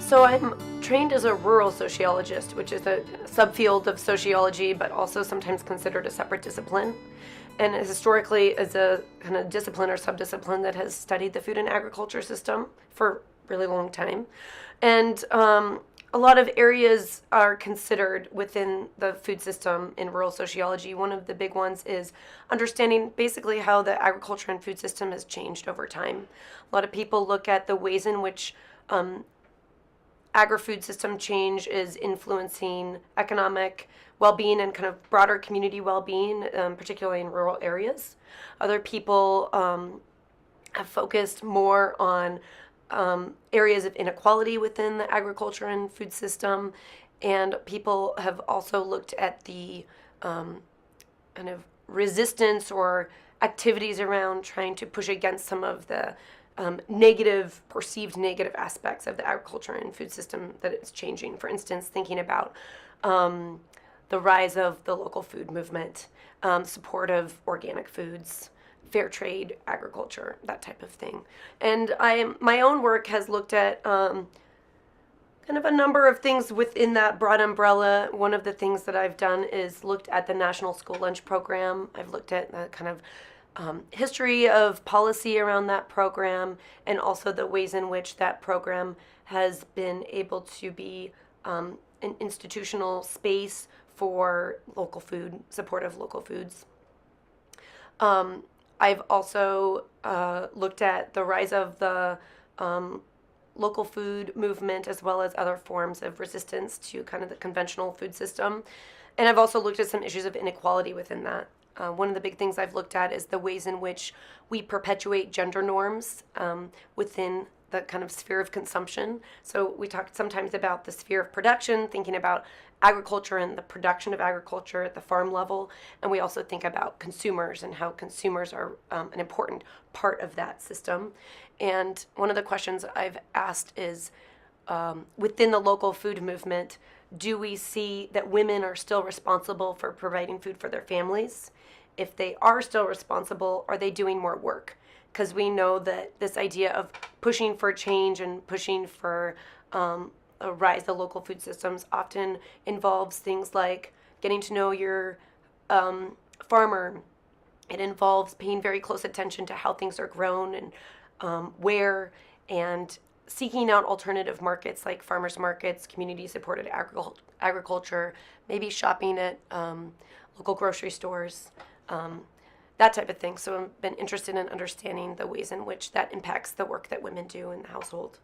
So I'm trained as a rural sociologist, which is a subfield of sociology, but also sometimes considered a separate discipline. And historically is a kind of discipline or subdiscipline that has studied the food and agriculture system for a really long time. And a lot of areas are considered within the food system in rural sociology. One of the big ones is understanding basically how the agriculture and food system has changed over time. A lot of people look at the ways in which agri-food system change is influencing economic well-being and kind of broader community well-being, particularly in rural areas. Other people have focused more on areas of inequality within the agriculture and food system, and people have also looked at the kind of resistance or activities around trying to push against some of the perceived negative aspects of the agriculture and food system that it's changing. For instance, thinking about the rise of the local food movement, support of organic foods, fair trade agriculture, that type of thing. And my own work has looked at kind of a number of things within that broad umbrella. One of the things that I've done is looked at the National School Lunch Program. I've looked at the kind of history of policy around that program, and also the ways in which that program has been able to be an institutional space for local food, support of local foods. I've also looked at the rise of the local food movement, as well as other forms of resistance to kind of the conventional food system. And I've also looked at some issues of inequality within that. One of the big things I've looked at is the ways in which we perpetuate gender norms within the kind of sphere of consumption. So we talk sometimes about the sphere of production, thinking about agriculture and the production of agriculture at the farm level. And we also think about consumers and how consumers are an important part of that system. And one of the questions I've asked is, within the local food movement, do we see that women are still responsible for providing food for their families? If they are still responsible, are they doing more work? Because we know that this idea of pushing for change and pushing for a rise of local food systems often involves things like getting to know your farmer. It involves paying very close attention to how things are grown and where, and seeking out alternative markets like farmers markets, community-supported agriculture, maybe shopping at local grocery stores, that type of thing. So I've been interested in understanding the ways in which that impacts the work that women do in the household.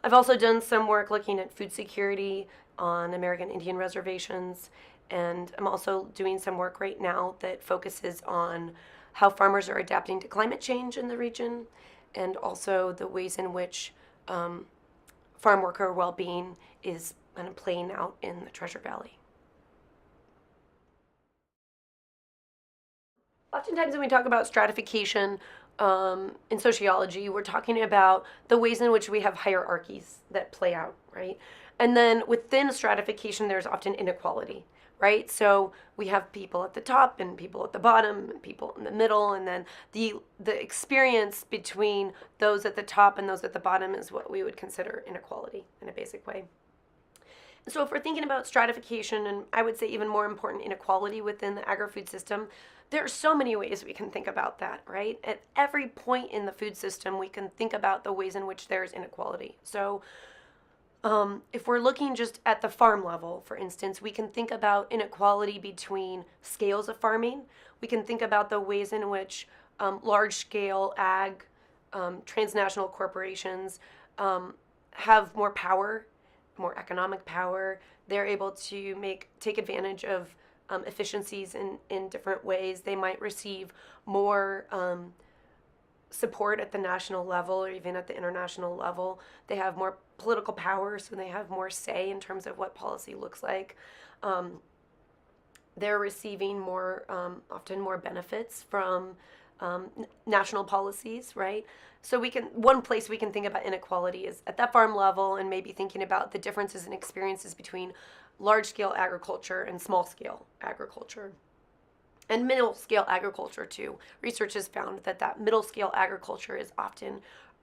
I've also done some work looking at food security on American Indian reservations, and I'm also doing some work right now that focuses on how farmers are adapting to climate change in the region, and also the ways in which farm worker well-being is kind of playing out in the Treasure Valley. Oftentimes when we talk about stratification in sociology, we're talking about the ways in which we have hierarchies that play out, right? And then within stratification, there's often inequality, right? So we have people at the top and people at the bottom and people in the middle, and then the experience between those at the top and those at the bottom is what we would consider inequality in a basic way. So if we're thinking about stratification, and I would say even more important, inequality within the agri-food system, there are so many ways we can think about that, right? At every point in the food system, we can think about the ways in which there's inequality. So if we're looking just at the farm level, for instance, we can think about inequality between scales of farming. We can think about the ways in which large-scale ag, transnational corporations have more power, more economic power. They're able to take advantage of efficiencies in different ways. They might receive more support at the national level or even at the international level. They have more political power, so they have more say in terms of what policy looks like. They're receiving often more benefits from national policies, right? So one place we can think about inequality is at that farm level, and maybe thinking about the differences in experiences between large-scale agriculture and small-scale agriculture. And middle-scale agriculture, too. Research has found that middle-scale agriculture is often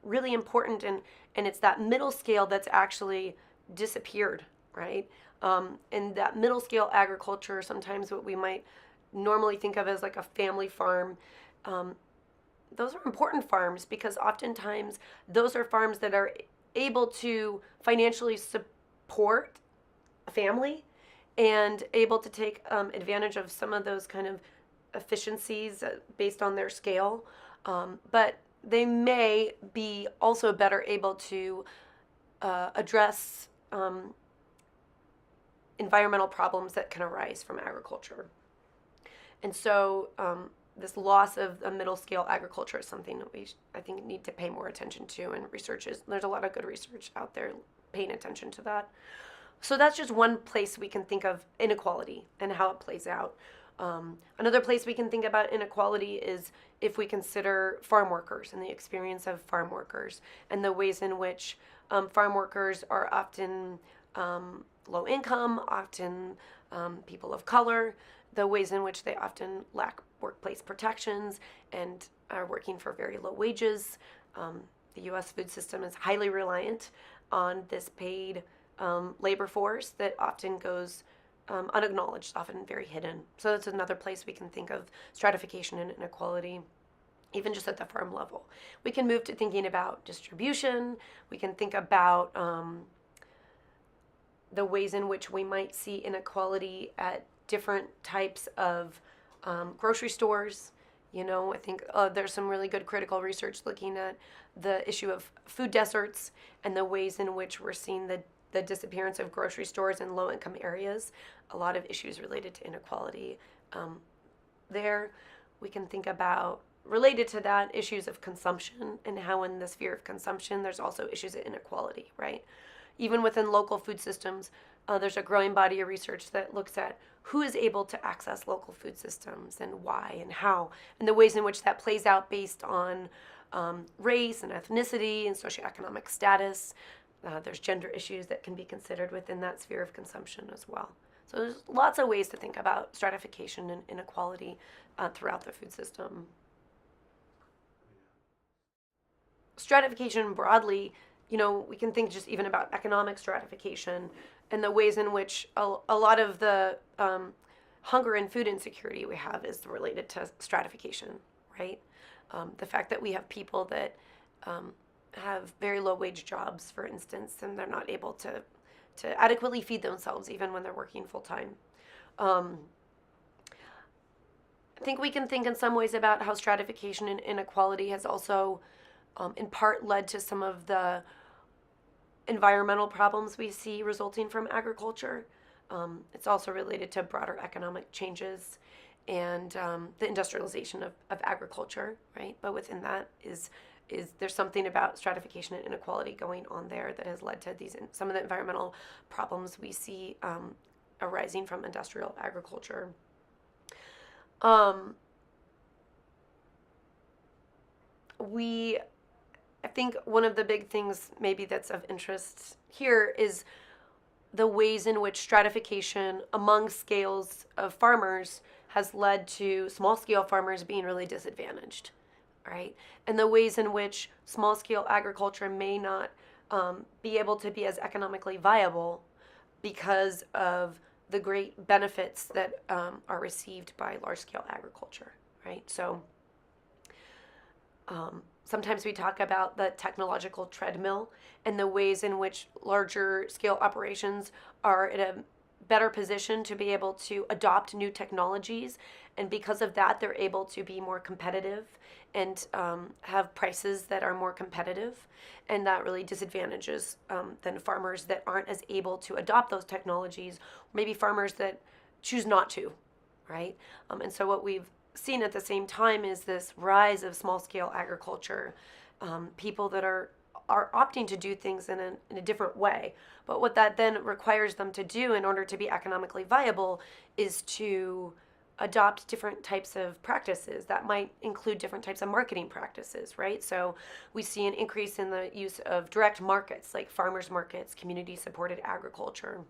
really important, and it's that middle scale that's actually disappeared, right? And that middle scale agriculture, sometimes what we might normally think of as like a family farm, those are important farms because oftentimes those are farms that are able to financially support a family and able to take advantage of some of those kind of efficiencies based on their scale. But they may be also better able to address environmental problems that can arise from agriculture. And so this loss of a middle scale agriculture is something that I think, need to pay more attention to, and there's a lot of good research out there paying attention to that. So that's just one place we can think of inequality and how it plays out. Another place we can think about inequality is if we consider farm workers and the experience of farm workers and the ways in which farm workers are often low income, often people of color, the ways in which they often lack workplace protections and are working for very low wages. The U.S. food system is highly reliant on this paid labor force that often goes unacknowledged, often very hidden. So that's another place we can think of stratification and inequality, even just at the farm level. We can move to thinking about distribution. We can think about the ways in which we might see inequality at different types of grocery stores. I think there's some really good critical research looking at the issue of food deserts and the ways in which we're seeing the disappearance of grocery stores in low-income areas. A lot of issues related to inequality there. We can think about, related to that, issues of consumption and how in the sphere of consumption there's also issues of inequality, right? Even within local food systems, there's a growing body of research that looks at who is able to access local food systems and why and how, and the ways in which that plays out based on race and ethnicity and socioeconomic status. There's gender issues that can be considered within that sphere of consumption as well. So there's lots of ways to think about stratification and inequality throughout the food system. Stratification broadly, we can think just even about economic stratification and the ways in which a lot of the hunger and food insecurity we have is related to stratification, right? The fact that we have people that have very low wage jobs, for instance, and they're not able to adequately feed themselves even when they're working full time. I think we can think in some ways about how stratification and inequality has also in part led to some of the environmental problems we see resulting from agriculture. It's also related to broader economic changes and the industrialization of agriculture, right? But within that is there's something about stratification and inequality going on there that has led to some of the environmental problems we see arising from industrial agriculture. I think one of the big things maybe that's of interest here is the ways in which stratification among scales of farmers has led to small-scale farmers being really disadvantaged, right? And the ways in which small-scale agriculture may not be able to be as economically viable because of the great benefits that are received by large-scale agriculture, right? So sometimes we talk about the technological treadmill and the ways in which larger scale operations are in a better position to be able to adopt new technologies, and because of that they're able to be more competitive and have prices that are more competitive, and that really disadvantages than farmers that aren't as able to adopt those technologies, maybe farmers that choose not to, right? And so what we've seen at the same time is this rise of small-scale agriculture, people that are opting to do things in a different way. But what that then requires them to do in order to be economically viable is to adopt different types of practices. That might include different types of marketing practices, right? So we see an increase in the use of direct markets like farmers markets, community-supported agriculture.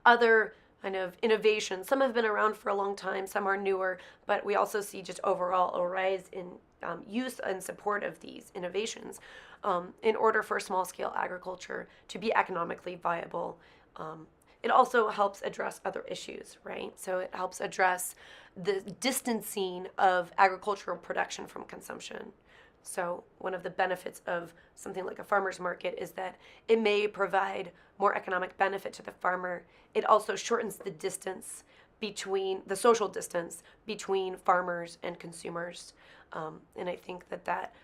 Other kind of innovations. Some have been around for a long time, some are newer, but we also see just overall a rise in use and support of these innovations in order for small-scale agriculture to be economically viable. It also helps address other issues, right? So it helps address the distancing of agricultural production from consumption. So one of the benefits of something like a farmer's market is that it may provide more economic benefit to the farmer. It also shortens the distance between the social distance between farmers and consumers. And I think that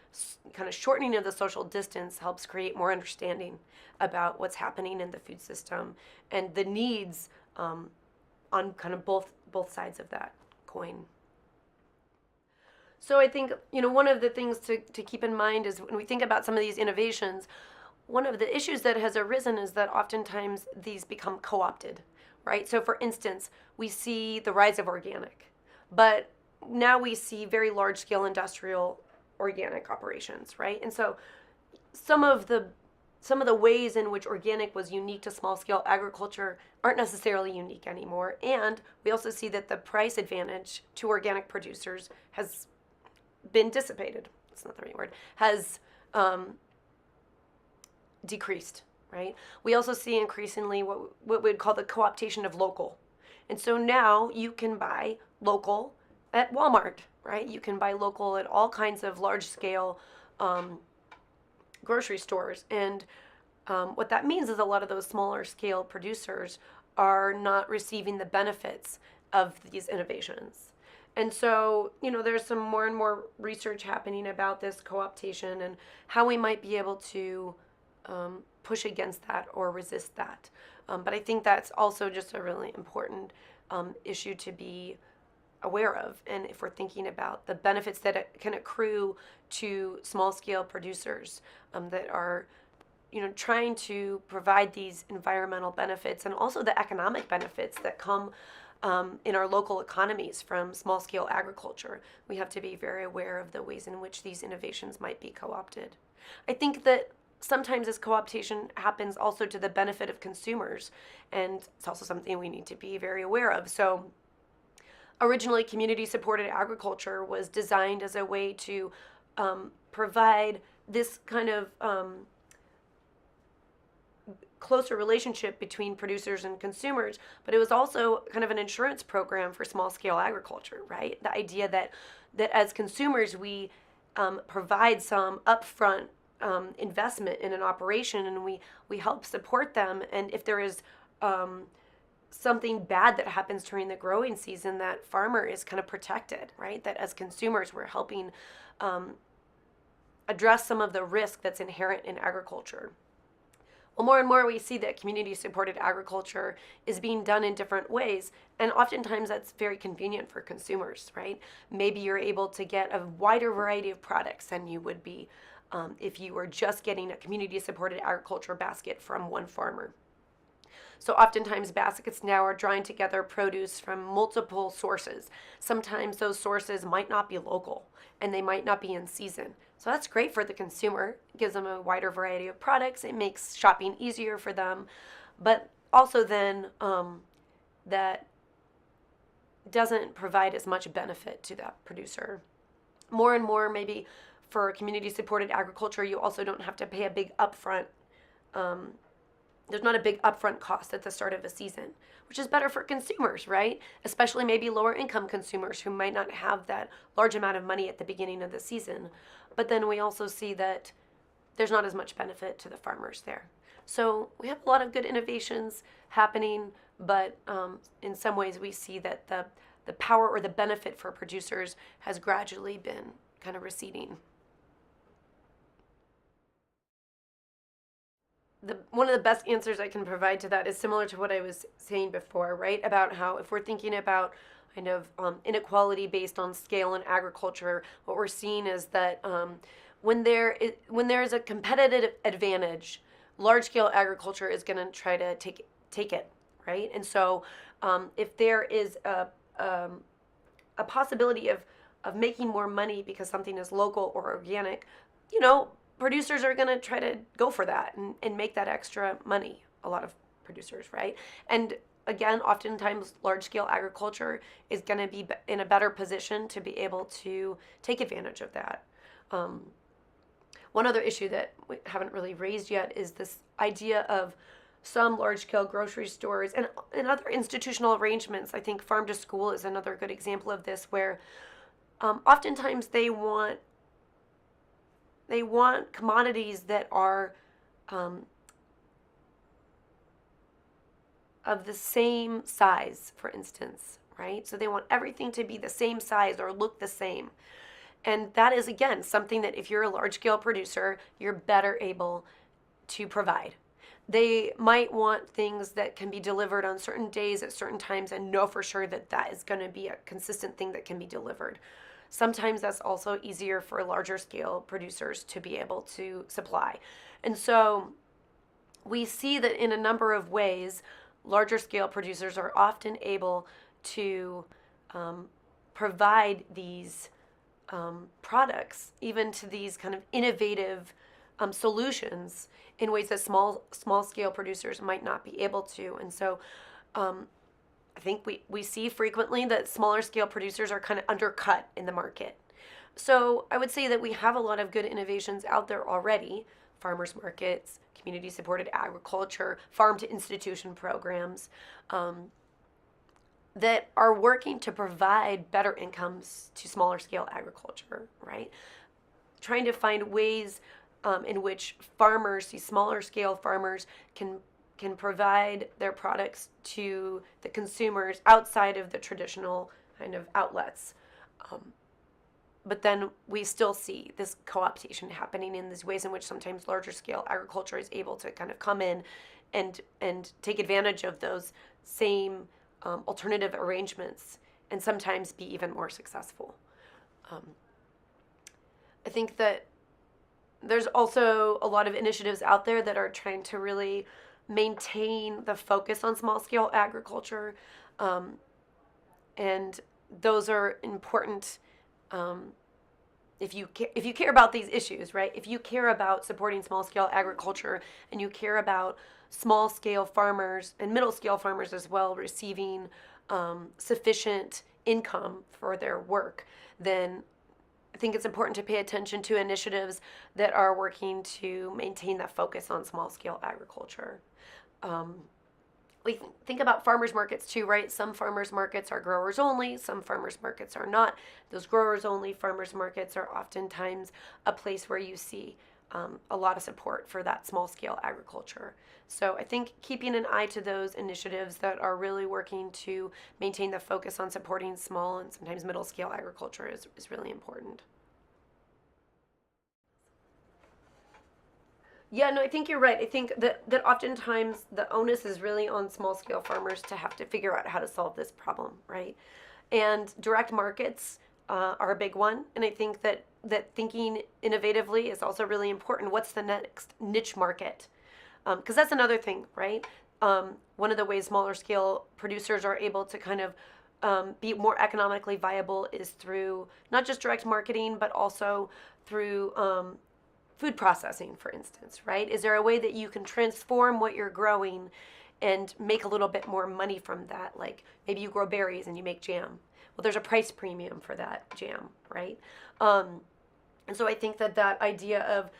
kind of shortening of the social distance helps create more understanding about what's happening in the food system and the needs on kind of both sides of that coin. So I think, one of the things to keep in mind is when we think about some of these innovations, one of the issues that has arisen is that oftentimes these become co-opted, right? So for instance, we see the rise of organic, but now we see very large-scale industrial organic operations, right? And so some of the ways in which organic was unique to small-scale agriculture aren't necessarily unique anymore. And we also see that the price advantage to organic producers has been dissipated. That's not the right word. Has decreased, right? We also see increasingly what we'd call the co-optation of local. And so now you can buy local at Walmart, right? You can buy local at all kinds of large-scale grocery stores. And what that means is a lot of those smaller-scale producers are not receiving the benefits of these innovations. And so, there's some more and more research happening about this co-optation and how we might be able to push against that or resist that. But I think that's also just a really important issue to be aware of. And if we're thinking about the benefits that it can accrue to small-scale producers that are, trying to provide these environmental benefits and also the economic benefits that come in our local economies from small-scale agriculture, we have to be very aware of the ways in which these innovations might be co-opted. I think that sometimes this co-optation happens also to the benefit of consumers, and it's also something we need to be very aware of. So originally, community-supported agriculture was designed as a way to provide this kind of closer relationship between producers and consumers, but it was also kind of an insurance program for small-scale agriculture, right? The idea that as consumers we provide some upfront investment in an operation, and we help support them, and if there is something bad that happens during the growing season, that farmer is kind of protected, right? That as consumers we're helping address some of the risk that's inherent in agriculture. Well, more and more we see that community-supported agriculture is being done in different ways, and oftentimes that's very convenient for consumers, right? Maybe you're able to get a wider variety of products than you would be if you were just getting a community-supported agriculture basket from one farmer. So oftentimes baskets now are drawing together produce from multiple sources. Sometimes those sources might not be local, and they might not be in season. So that's great for the consumer. It gives them a wider variety of products. It makes shopping easier for them. But also then that doesn't provide as much benefit to that producer. More and more, maybe for community-supported agriculture, you also don't have to pay a big upfront. There's not a big upfront cost at the start of a season, which is better for consumers, right? Especially maybe lower income consumers who might not have that large amount of money at the beginning of the season. But then we also see that there's not as much benefit to the farmers there. So we have a lot of good innovations happening, but in some ways we see that the power or the benefit for producers has gradually been kind of receding. One of the best answers I can provide to that is similar to what I was saying before, right? About how if we're thinking about kind of inequality based on scale in agriculture, what we're seeing is that when there is a competitive advantage, large-scale agriculture is going to try to take it, right? And so if there is a possibility of making more money because something is local or organic, producers are going to try to go for that and make that extra money, a lot of producers, right? And again, oftentimes large-scale agriculture is going to be in a better position to be able to take advantage of that. One other issue that we haven't really raised yet is this idea of some large-scale grocery stores and other institutional arrangements. I think farm to school is another good example of this, where oftentimes they want commodities that are of the same size, for instance, right? So they want everything to be the same size or look the same. And that is, again, something that if you're a large-scale producer, you're better able to provide. They might want things that can be delivered on certain days at certain times and know for sure that that is going to be a consistent thing that can be delivered. Sometimes that's also easier for larger scale producers to be able to supply. And so we see that in a number of ways, larger scale producers are often able to provide these products, even to these kind of innovative solutions, in ways that small scale producers might not be able to. And so I think we see frequently that smaller scale producers are kind of undercut in the market. So I would say that we have a lot of good innovations out there already: farmers markets, community supported agriculture, farm to institution programs that are working to provide better incomes to smaller scale agriculture, right? Trying to find ways in which farmers, these smaller scale farmers, can provide their products to the consumers outside of the traditional kind of outlets. But then we still see this co-optation happening in these ways in which sometimes larger scale agriculture is able to kind of come in and take advantage of those same alternative arrangements and sometimes be even more successful. I think that there's also a lot of initiatives out there that are trying to really maintain the focus on small scale agriculture, and those are important. If you care about these issues, right? If you care about supporting small scale agriculture and you care about small scale farmers and middle scale farmers as well receiving sufficient income for their work, then I think it's important to pay attention to initiatives that are working to maintain that focus on small scale agriculture. We think about farmers markets too, right? Some farmers markets are growers only, some farmers markets are not. Those growers only farmers markets are oftentimes a place where you see a lot of support for that small scale agriculture. So I think keeping an eye to those initiatives that are really working to maintain the focus on supporting small and sometimes middle scale agriculture is really important. Yeah, no, I think you're right. I think that oftentimes the onus is really on small scale farmers to have to figure out how to solve this problem, right? And direct markets are a big one. And I think that thinking innovatively is also really important. What's the next niche market? Because that's another thing, right? One of the ways smaller scale producers are able to kind of be more economically viable is through not just direct marketing, but also through food processing, for instance, right? Is there a way that you can transform what you're growing and make a little bit more money from that? Like maybe you grow berries and you make jam. Well, there's a price premium for that jam, right? And so I think that idea of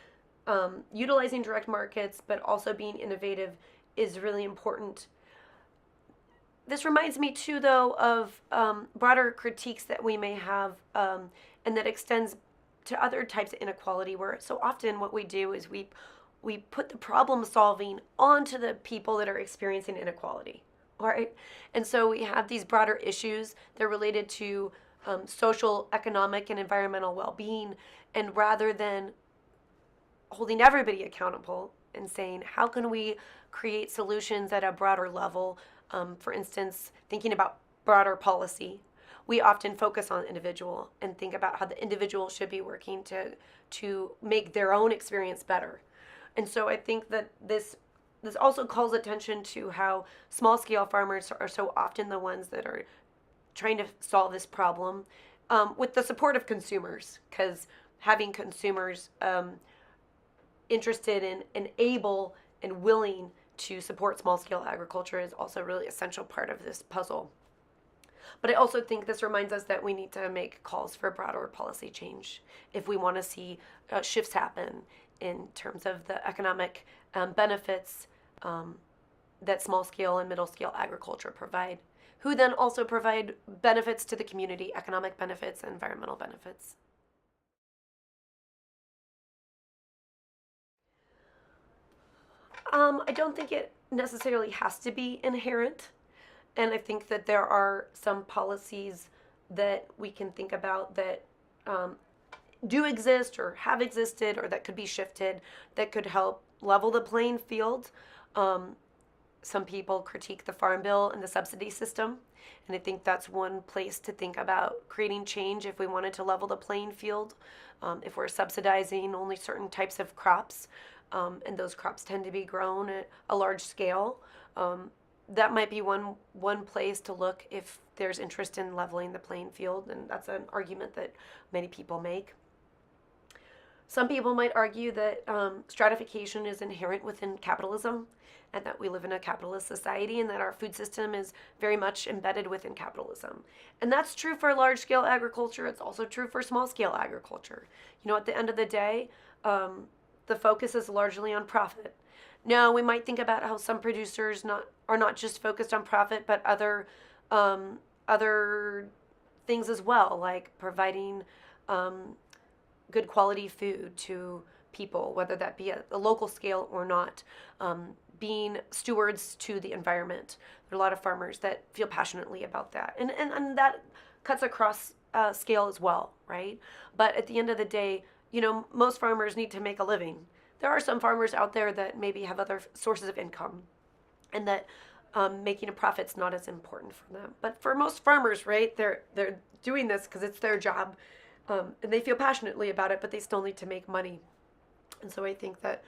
utilizing direct markets, but also being innovative is really important. This reminds me too, though, of broader critiques that we may have, and that extends to other types of inequality, where so often what we do is we put the problem solving onto the people that are experiencing inequality, right? And so we have these broader issues. They're related to social, economic, and environmental well-being, and rather than holding everybody accountable and saying, how can we create solutions at a broader level, for instance, thinking about broader policy, we often focus on the individual and think about how the individual should be working to make their own experience better. And so I think that this also calls attention to how small scale farmers are so often the ones that are trying to solve this problem with the support of consumers, because having consumers interested in and able and willing to support small-scale agriculture is also a really essential part of this puzzle. But I also think this reminds us that we need to make calls for broader policy change if we want to see shifts happen in terms of the economic benefits that small-scale and middle-scale agriculture provide, who then also provide benefits to the community, economic benefits and environmental benefits. I don't think it necessarily has to be inherent. And I think that there are some policies that we can think about that do exist or have existed or that could be shifted that could help level the playing field. Some people critique the Farm Bill and the subsidy system. And I think that's one place to think about creating change if we wanted to level the playing field. If we're subsidizing only certain types of crops, and those crops tend to be grown at a large scale, that might be one place to look if there's interest in leveling the playing field, and that's an argument that many people make. Some people might argue that stratification is inherent within capitalism, and that we live in a capitalist society, and that our food system is very much embedded within capitalism. And that's true for large-scale agriculture. It's also true for small-scale agriculture. At the end of the day, the focus is largely on profit. Now, we might think about how some producers are not just focused on profit, but other things as well, like providing good quality food to people, whether that be at a local scale or not, being stewards to the environment. There are a lot of farmers that feel passionately about that, and that cuts across scale as well, right? But at the end of the day, most farmers need to make a living. There are some farmers out there that maybe have other sources of income, and that making a profit's not as important for them. But for most farmers, right, they're doing this because it's their job, and they feel passionately about it, but they still need to make money. And so I think that,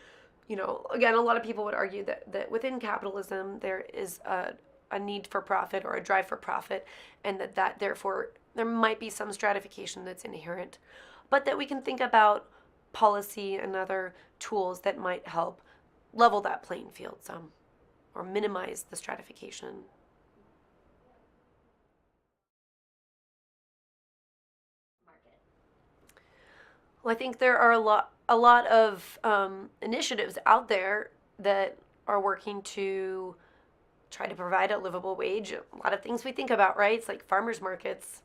again, a lot of people would argue that within capitalism there is a need for profit or a drive for profit, and that therefore there might be some stratification that's inherent, but that we can think about policy and other tools that might help level that playing field some, or minimize the stratification. Well, I think there are a lot of initiatives out there that are working to try to provide a livable wage. A lot of things we think about, right? It's like farmers markets.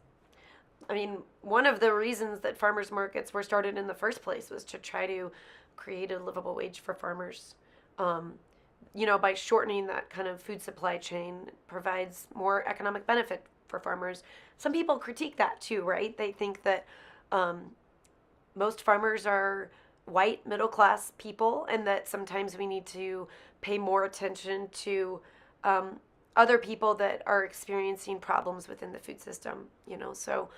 I mean, one of the reasons that farmers markets were started in the first place was to try to create a livable wage for farmers. By shortening that kind of food supply chain, it provides more economic benefit for farmers. Some people critique that too, right? They think that most farmers are white, middle-class people, and that sometimes we need to pay more attention to other people that are experiencing problems within the food system, So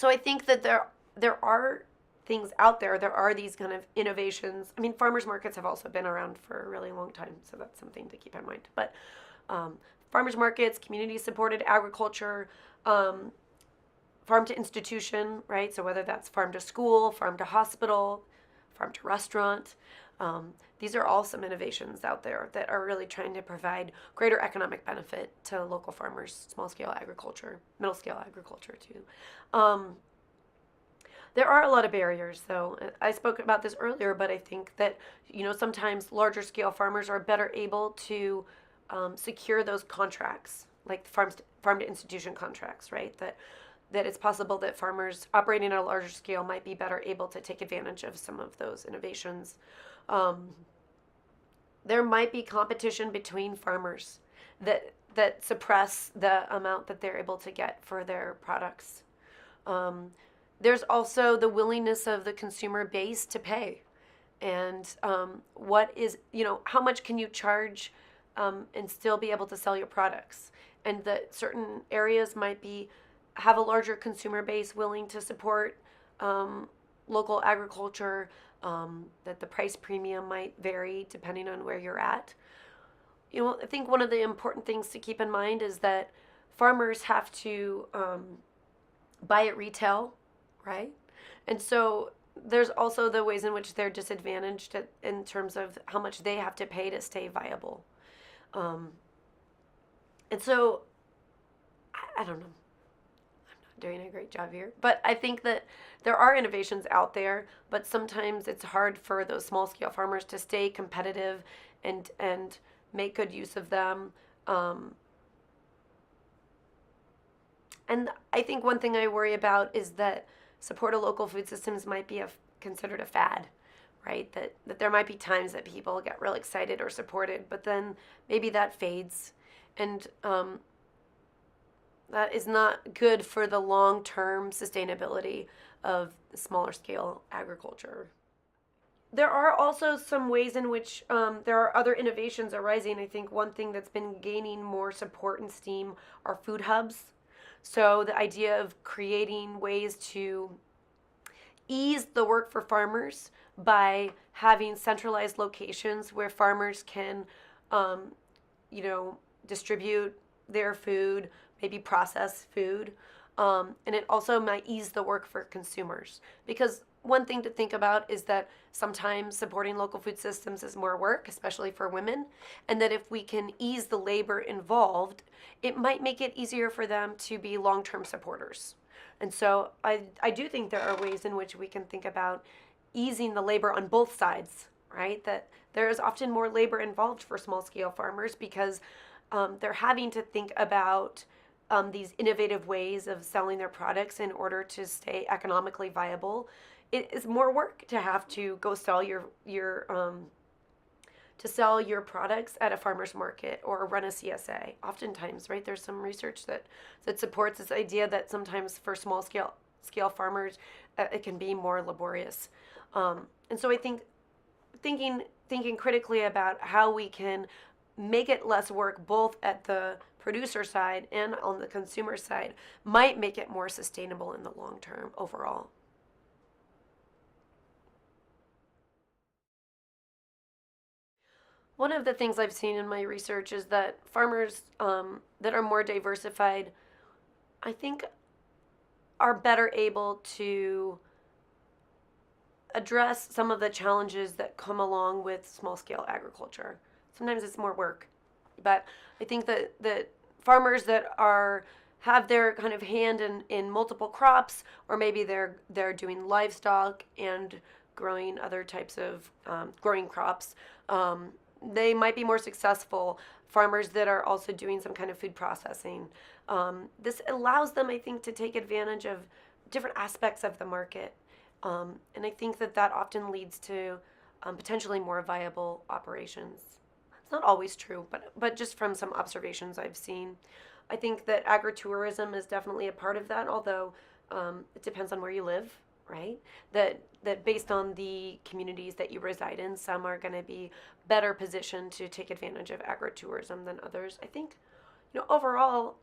I think that there are things out there. There are these kind of innovations. I mean, farmers markets have also been around for a really long time, so that's something to keep in mind. But farmers markets, community-supported agriculture, farm to institution, right? So whether that's farm to school, farm to hospital, farm to restaurant, these are all some innovations out there that are really trying to provide greater economic benefit to local farmers, small-scale agriculture, middle-scale agriculture too. There are a lot of barriers, though. I spoke about this earlier, but I think that, sometimes larger-scale farmers are better able to secure those contracts, like farm to institution contracts, right? That it's possible that farmers operating at a larger scale might be better able to take advantage of some of those innovations. There might be competition between farmers that suppress the amount that they're able to get for their products. There's also the willingness of the consumer base to pay. And how much can you charge and still be able to sell your products? And that certain areas might have a larger consumer base willing to support local agriculture, that the price premium might vary depending on where you're at. I think one of the important things to keep in mind is that farmers have to buy at retail, right? And so there's also the ways in which they're disadvantaged in terms of how much they have to pay to stay viable. Um, and so, I don't know. I'm not doing a great job here. But I think that there are innovations out there, but sometimes it's hard for those small scale farmers to stay competitive and make good use of them. Um, and I think one thing I worry about is that support of local food systems might be considered a fad, right? That there might be times that people get real excited or supported, but then maybe that fades. And that is not good for the long-term sustainability of smaller scale agriculture. There are also some ways in which there are other innovations arising. I think one thing that's been gaining more support and steam are food hubs. So the idea of creating ways to ease the work for farmers by having centralized locations where farmers can, um, distribute their food, maybe process food. And it also might ease the work for consumers. Because one thing to think about is that sometimes supporting local food systems is more work, especially for women. And that if we can ease the labor involved, it might make it easier for them to be long term supporters. And so I do think there are ways in which we can think about easing the labor on both sides, right? That there is often more labor involved for small scale farmers because they're having to think about these innovative ways of selling their products in order to stay economically viable. It is more work to have to go sell your products at a farmer's market or run a CSA. Oftentimes, right? There's some research that supports this idea that sometimes for small scale farmers, it can be more laborious. And so I think thinking critically about how we can make it less work both at the producer side and on the consumer side might make it more sustainable in the long term overall. One of the things I've seen in my research is that farmers that are more diversified, I think, are better able to address some of the challenges that come along with small scale agriculture. Sometimes it's more work, but I think that farmers that have their kind of hand in multiple crops, or maybe they're doing livestock and growing other types of growing crops, they might be more successful. Farmers that are also doing some kind of food processing. This allows them, I think, to take advantage of different aspects of the market. And I think that often leads to potentially more viable operations. It's not always true, but just from some observations I've seen. I think that agritourism is definitely a part of that, although it depends on where you live, right? That based on the communities that you reside in, some are going to be better positioned to take advantage of agritourism than others. I think, overall,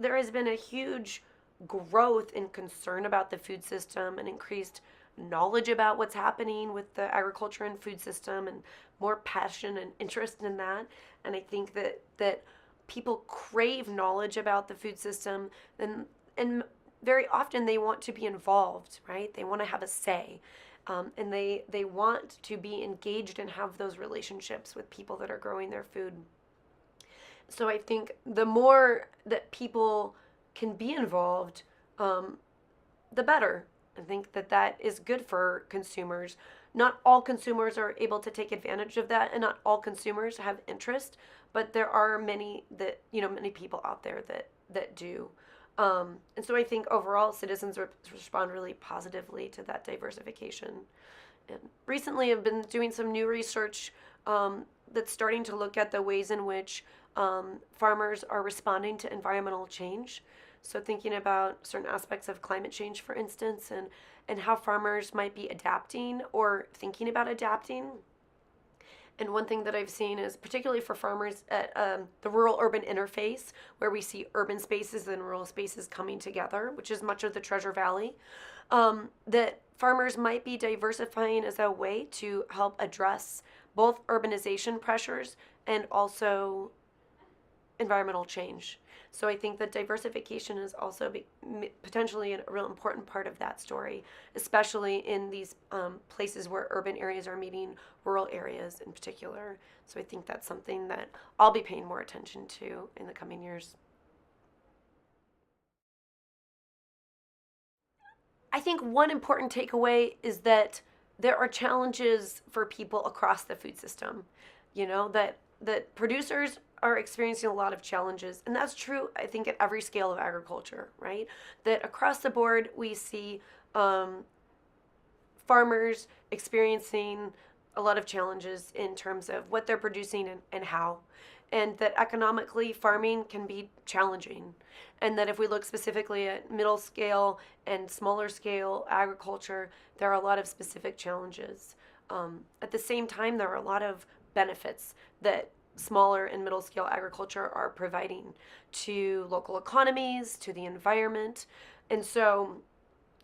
there has been a huge growth in concern about the food system and increased knowledge about what's happening with the agriculture and food system and more passion and interest in that. And I think that people crave knowledge about the food system and very often they want to be involved, right? They want to have a say. And they want to be engaged and have those relationships with people that are growing their food. So I think the more that people can be involved, the better. I think that is good for consumers. Not all consumers are able to take advantage of that, and not all consumers have interest, but there are many people out there that do. And so I think overall citizens respond really positively to that diversification. And recently I've been doing some new research that's starting to look at the ways in which farmers are responding to environmental change. So thinking about certain aspects of climate change, for instance, and how farmers might be adapting or thinking about adapting. And one thing that I've seen is particularly for farmers at the rural-urban interface, where we see urban spaces and rural spaces coming together, which is much of the Treasure Valley, that farmers might be diversifying as a way to help address both urbanization pressures and also environmental change. So I think that diversification is also potentially a real important part of that story, especially in these places where urban areas are meeting rural areas in particular. So I think that's something that I'll be paying more attention to in the coming years. I think one important takeaway is that there are challenges for people across the food system. That producers are experiencing a lot of challenges, and that's true, I think, at every scale of agriculture, right? That across the board we see farmers experiencing a lot of challenges in terms of what they're producing and how. And that economically, farming can be challenging. And that if we look specifically at middle scale and smaller scale agriculture, there are a lot of specific challenges. At the same time, there are a lot of benefits that smaller and middle scale agriculture are providing to local economies, to the environment. And so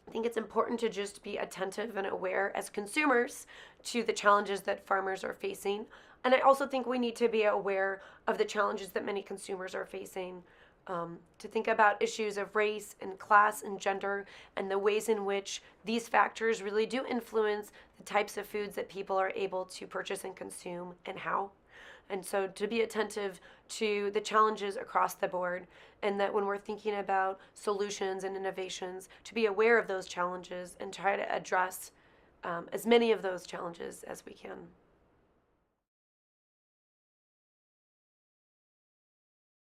I think it's important to just be attentive and aware as consumers to the challenges that farmers are facing. And I also think we need to be aware of the challenges that many consumers are facing, to think about issues of race and class and gender and the ways in which these factors really do influence the types of foods that people are able to purchase and consume and how. And so to be attentive to the challenges across the board, and that when we're thinking about solutions and innovations, to be aware of those challenges and try to address as many of those challenges as we can.